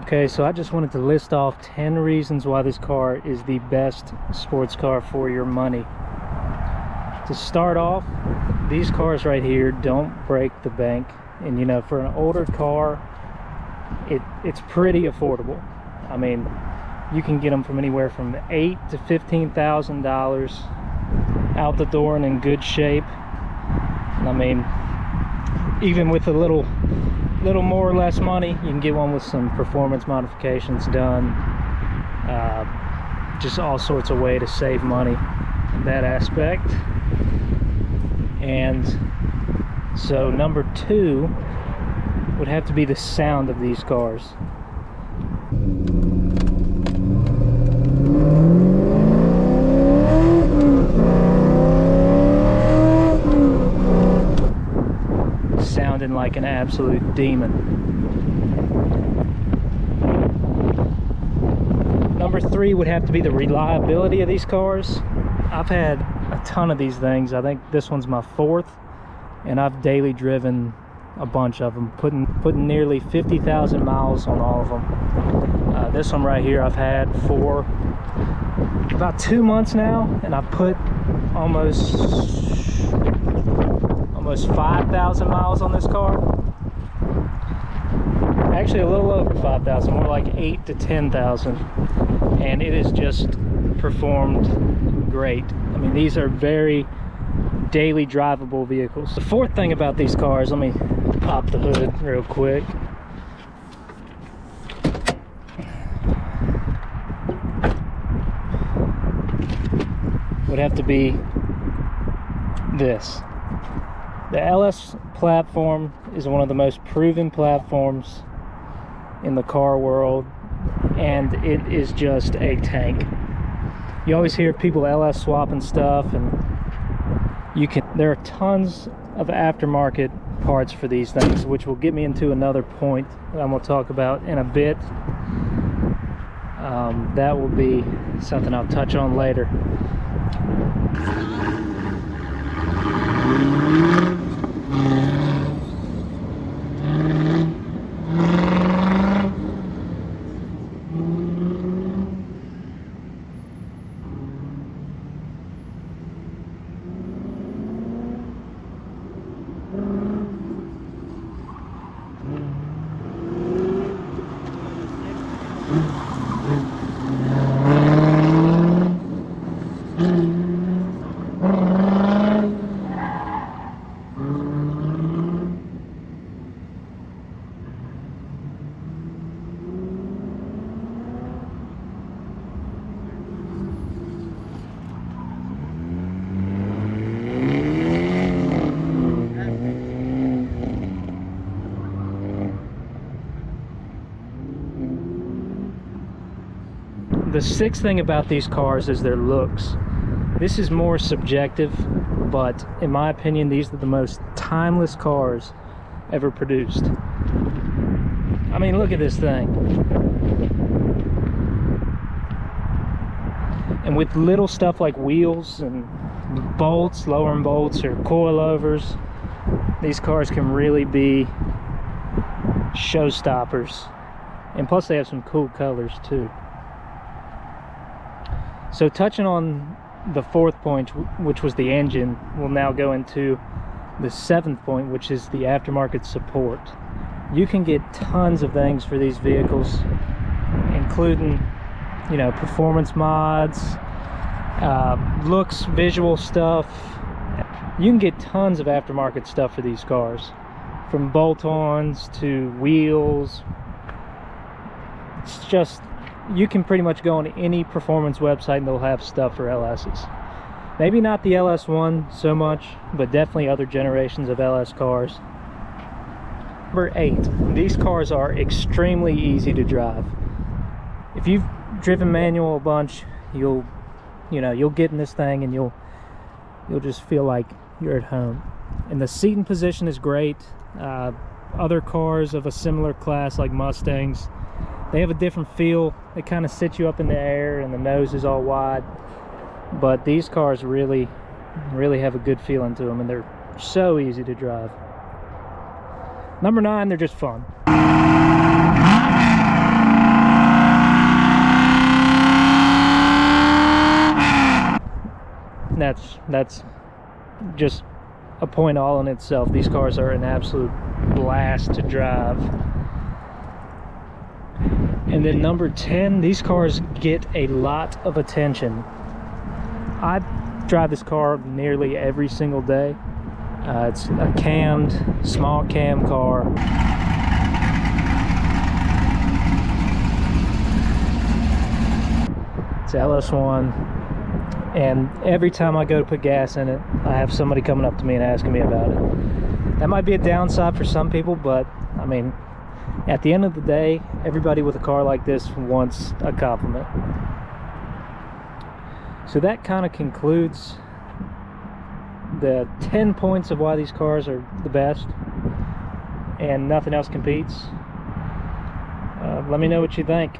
Okay, so I just wanted to list off 10 reasons why this car is the best sports car for your money. To start off, these cars right here don't break the bank, and you know, for an older car, it's pretty affordable. I mean, you can get them from anywhere from $8,000 to $15,000 out the door and in good shape. And I mean, even with a little more or less money, you can get one with some performance modifications done. Just all sorts of way to save money in that aspect. And so number 2 would have to be the sound of these cars. Sounding like an absolute demon. Number 3 would have to be the reliability of these cars. I've had a ton of these things. I think this one's my 4th, and I've daily driven a bunch of them, putting nearly 50,000 miles on all of them. This one right here I've had for about 2 months now, and I've put almost 5,000 miles on this car. Actually a little over 5,000, more like 8 to 10,000, and it has just performed great. I mean, these are very daily drivable vehicles. The 4th thing about these cars, let me pop the hood real quick. Would have to be this. The LS platform is one of the most proven platforms in the car world, and it is just a tank. You always hear people LS swapping stuff, and there are tons of aftermarket parts for these things, which will get me into another point that I'm going to talk about in a bit. That will be something I'll touch on later. The 6th thing about these cars is their looks. This is more subjective, but in my opinion, these are the most timeless cars ever produced. I mean, look at this thing. And with little stuff like wheels and bolts, lowering bolts or coilovers, these cars can really be showstoppers. And plus they have some cool colors too. So touching on the 4th point, which was the engine, we'll now go into the 7th point, which is the aftermarket support. You can get tons of things for these vehicles, including, you know, performance mods, looks, visual stuff. You can get tons of aftermarket stuff for these cars, from bolt-ons to wheels. It's just, you can pretty much go on any performance website and they'll have stuff for LS's. Maybe not the LS1 so much, but definitely other generations of LS cars. Number 8, these cars are extremely easy to drive. If you've driven manual a bunch, you'll get in this thing and you'll just feel like you're at home. And the seating position is great. Other cars of a similar class like Mustangs, they have a different feel. They kind of sit you up in the air and the nose is all wide. But these cars really have a good feeling to them, and they're so easy to drive. Number 9, they're just fun. That's just a point all in itself. These cars are an absolute blast to drive. And then number 10, these cars get a lot of attention. I drive this car nearly every single day. It's a cammed, small cam car. It's LS1. And every time I go to put gas in it, I have somebody coming up to me and asking me about it. That might be a downside for some people, but I mean, at the end of the day, everybody with a car like this wants a compliment. So that kind of concludes the 10 points of why these cars are the best and nothing else competes. Let me know what you think.